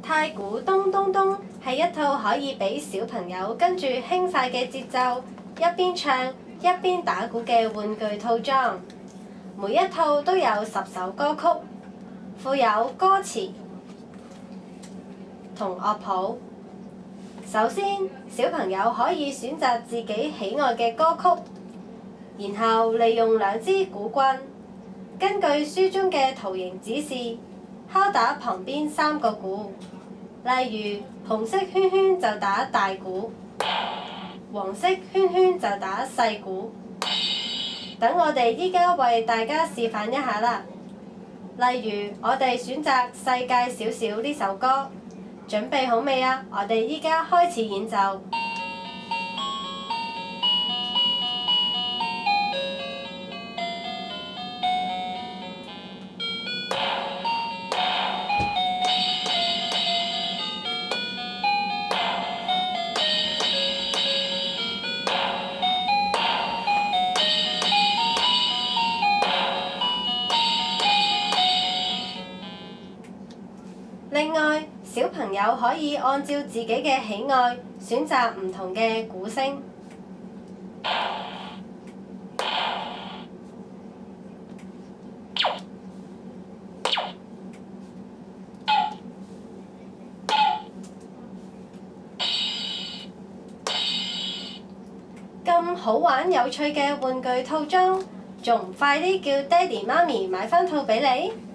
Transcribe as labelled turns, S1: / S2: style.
S1: 太鼓咚咚咚係一套可以俾小朋友跟住輕快嘅節奏，一邊唱一邊打鼓嘅玩具套裝。每一套都有10首歌曲，附有歌詞同樂譜。首先，小朋友可以選擇自己喜愛嘅歌曲，然後利用2支鼓棍，根據書中嘅圖形指示，敲打旁邊3個鼓。例如紅色圈圈就打大鼓，黃色圈圈就打細鼓。等我哋依家為大家示範一下啦。例如我哋選擇世界小小呢首歌，準備好未啊？我哋依家開始演奏。另外，小朋友可以按照自己嘅喜愛選擇唔同嘅鼓聲。咁好玩有趣嘅玩具套裝，仲唔快啲叫爹哋媽咪買返套俾你？